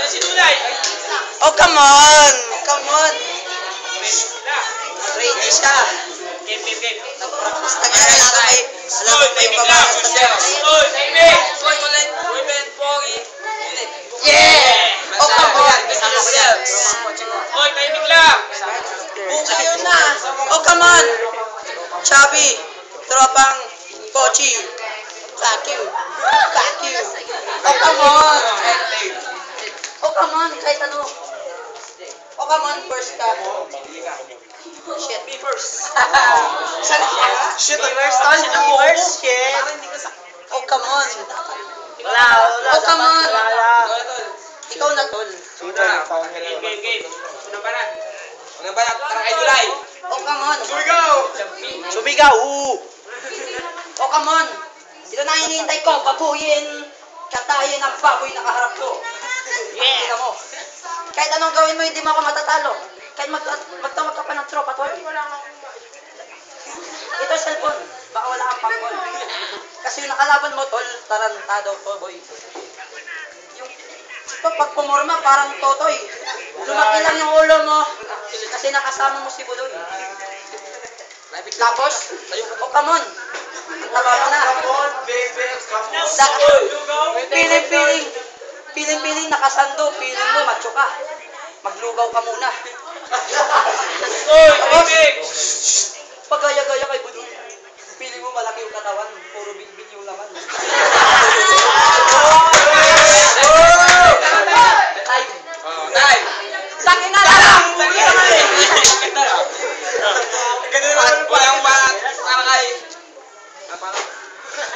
Si Dulay. Oh, come on! Come on! Ready siya. Game. Nag-practice na nga na may alam mo may babalas na siya. Oy, timing! Boy, ulit. Women, Pogi. Yeah! Oh, come on! Oy, timing lang! Buka yun na. Oh, come on! Chubby. Tropang Pochi. Fuck you. Fuck you. Oh, come on! Oh, come on! Kahit ano. Oh, come on, first ka. Shit. Be first. Shit, first. Shit. Oh, come on. Wala. Oh, come on. Ikaw na, tol. Game. Unang banat. Tara kay Dulay. Oh, come on. Sumigaw. Oh, come on. Ito na hinihintay ko. Babuyin. Katayin ang baboy na kaharap ko. Tingnan mo. Kahit anong gawin mo, hindi mo ako matatalo. Kahit magtawag ka pa ng tropa, tol. Ito cellphone. Baka wala kang pangkol. Kasi yung nakalaban mo, tol, tarantado to, boy. Ito, pag pumorma, parang totoy. Lumaki lang yung ulo mo. Kasi nakasama mo si Budoy. Tapos, oh, come on. Taba mo na. Piling nakasando. Piling mo, macho ka. Maglugaw ka muna. Oy, timing! Pagaya-gaya kay Budoy. Piling mo malaki yung katawan. Puro bilbil yung laman. Tangin na lang! Walang banat. Para kay...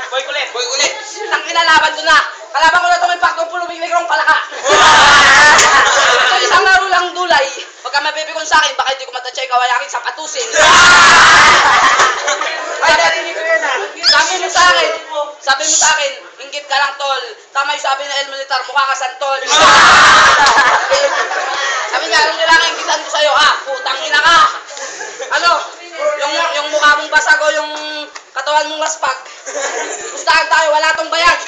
Boy kulit. Tangin na laban doon na! Kalaban ko na ito may paktong pulumiglig rong palaka! Ito isang laro lang, Dulay. Pagka mabibigong sa akin, baka hindi ko matansya ikaw ay aking sapatusin. Ay, narinig ko yun ah. Sabi mo sa akin, inggit ka lang, tol. Tama yung sabi na El Militar, mukha ka santol. Sabi niya, anong kailangan inggitan ko sa'yo, ha? Putang ina ka! Ano? Yung mukha mong basag o yung katawan mong laspag. Gustahan tayo, wala tong bayag.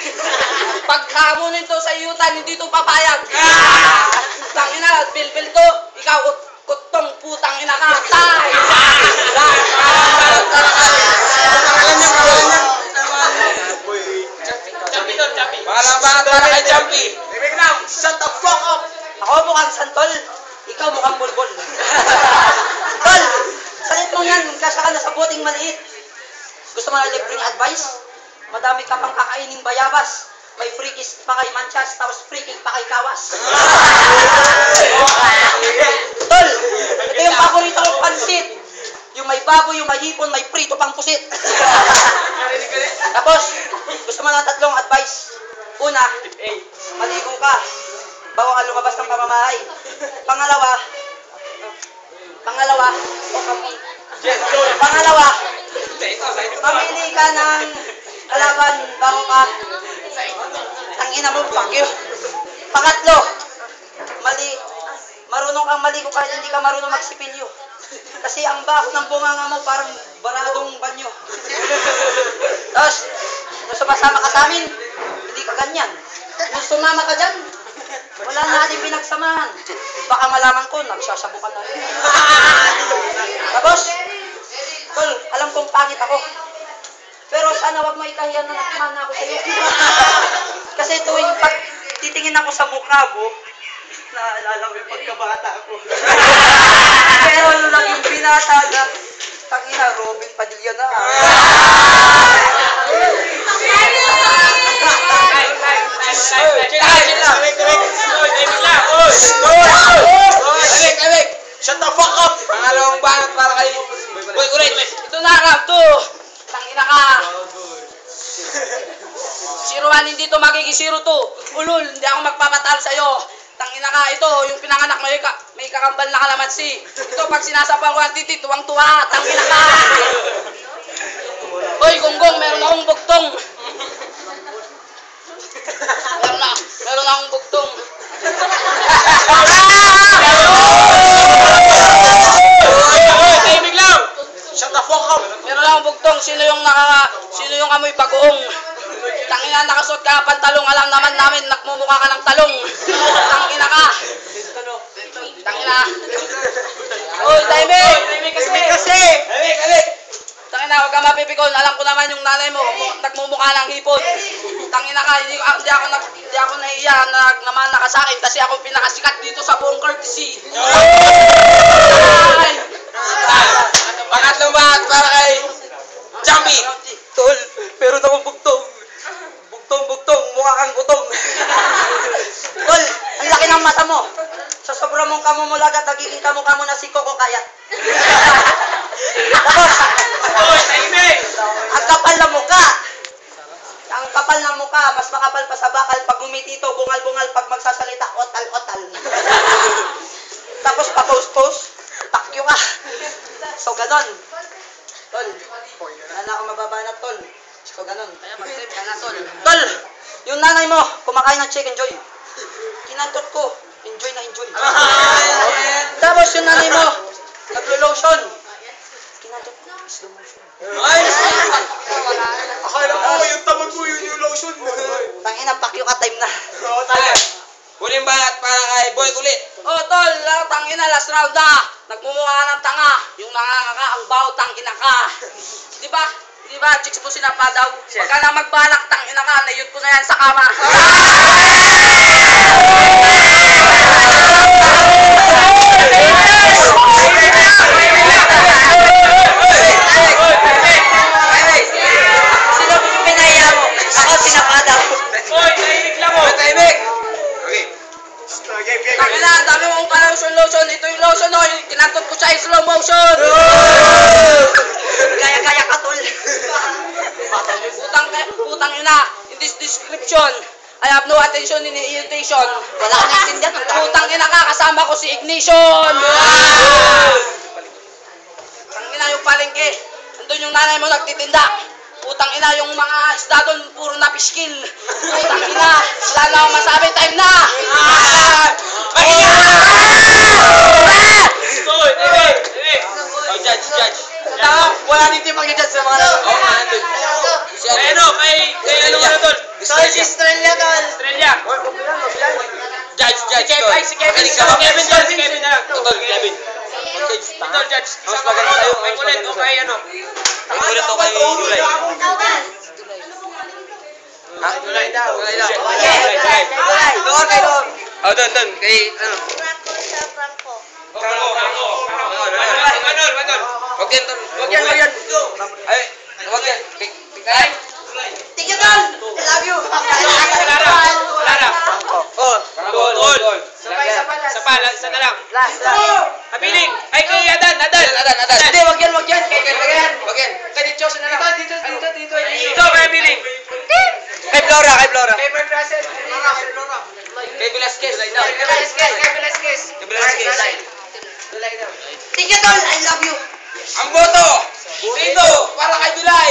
Pagkamunin to sa iyutan, hindi to papayag. Putang ina, bilbil to. Ikaw, kutong putang ina ka. Tay! Champi doon, Champi. Walang banat para kay Champi. Timing lang. Shut the fuck up! Ako mukhang santol. Ikaw mukhang bulbol. Tol! Salit mo yan. Kasya ka na sa boting maliit. Gusto mo na libreng advice? Madami ka pang kakaining bayabas. May free kiss pa kay Manchas, tapos free kick pa kay Kawas. Tol! Ito yung paborito kong pansit. Yung may baboy, yung may hipon, may prito pang pusit. Tapos, gusto mo na tatlong advice. Una, maligo ka. Bago ka lumabas ng pamamahay. Pangalawa, mamili ka ng kalaban bago ka. Tangina mo, fuck you. Pangatlo, marunong kang maligo kahit hindi ka marunong magsipilyo. Kasi ang baho ng bunganga mo parang baradong banyo. Tapos, nung sumasama ka sa amin, hindi ka ganyan. Nung sumama ka dyan, wala na ating pinagsamahan. Baka malaman ko, nagsasabukan na rin. Tapos, tol, alam kong pangit ako. Pero sana wag mo ikahiyan na nakmana ako sa'yo. Kasi tuwing pag titingin ako sa mukha mo, naalala ko yung pagkabata ko. Pero nung naging binata na, tangina, Robin Padilla na. Shut the fuck up! Pangalawang banat para kay... Boy, kulit! Ito na, Rap 2! Tangina ka! 0-1, hindi to magiging 0-2. Ulul, hindi ako magpapatalo sa'yo. Tangina ka, ito, yung pinanganak may kakambal na kalamansi. Ito, pag sinasapan ko ang titi, tuwang-tuwa. Tangina ka! Hoy, gonggong, meron akong bugtong. Meron akong bugtong. Shut the fuck up! Meron akong bugtong. Sino yung amoy bagoong? Tangina, nakasuot ka ng pantalong, alam naman namin, nakmumukha ka ng talong. Tangina ka. Tangina. Uy, timing kasi. Tangina, huwag ka mapipikon. Alam ko naman yung nanay mo, nagmumukha ng hipon. Tangina ka, hindi ako nahiya na naman ka sa akin kasi ako pinakasikat dito sa buong courtesy. Pangatlong bahat para kay Jamie. Tol, meron akong bugtong. Bugtong, mukha kang utong. Tol, ang laki ng mata mo. Sa sobra mong kamumulagat, nagiging kamukha mo na si Coco Kayat. Tapos, ang kapal na mukha. Ang kapal ng mukha, mas makapal pa sa bakal pag ngumiti ito, bungal-bungal pag magsasalita, otal-otal. Tapos pa-post-post, takyo ka. So, ganon. Tol, wala na akong mababanat, Tol. So, ganon. Kaya mag-trip ka na, Tol. Tol, yung nanay mo, kumakain ng chicken joy. Kinantot ko, enjoy na enjoy. Tapos yung nanay mo, naglo-lotion. Kinantot ko, slow motion. Akala ko yung tamag mo yun yung lotion. Tangina, pakyo ka, time na. Huling bahat para kay Boy Kulit. Oh, Tol, tangina, last round na. Nagmumukha ka ng tanga. Yung nangangaka, ang baho, tangina ka. Di ba? Chicks mo sinapa daw. Pagka na magbalak, tangina ka, nayot ko na yan sa kama. Sino pinaya mo? Ako, sinapa daw. Oy, nainig lang mo. Timing. Okay. Tangina, ang dami mong lotion. Ito yung lotion, oh. Kinantot ko siya, slow motion. Gaya-gaya ka, Tol. Putang ina. In this description, I have no attention in irritation. Wala ka naintindihan. Putang ina ka, kasama ko si Ignition. Putang ina yung palengke. Andun yung nanay mo nagtitinda. Putang ina yung mga isda doon, puro na piskil. Putang ina, wala na akong masabi, time na. Oh, judge. Wala dito yung mag-judge sa mga Oo, andun. Si Kay ano, kay ano mo na doon? Australia, Tol. Australia. Judge. Si Kevin. Si Kevin na lang. Tol, Kevin. Ito, Judge. Isama ko tayo. Kay Kulit o kay ano? Ay, kulit o kay Julay. Ha? Julay daw. Doon kayo doon. Oh, doon. Kay, ano? Wag yan, Tol. Wag yan. Ay, wag yan. Kay? Tingnan, Tol. I love you. Lara. Oh, Tol. Isa na lang. Last. Abiling. Ay, kay Adan. Hindi, wag yan. Wag yan. Kay Dicho, na lang. Dito. Ito, kay Abiling. Kay Flora. Kay Mark Russell. Kay Velasquez. Kay Velasquez. Tingnan, Tol. I love you. Ang boto! Dito! Para kay Bilay!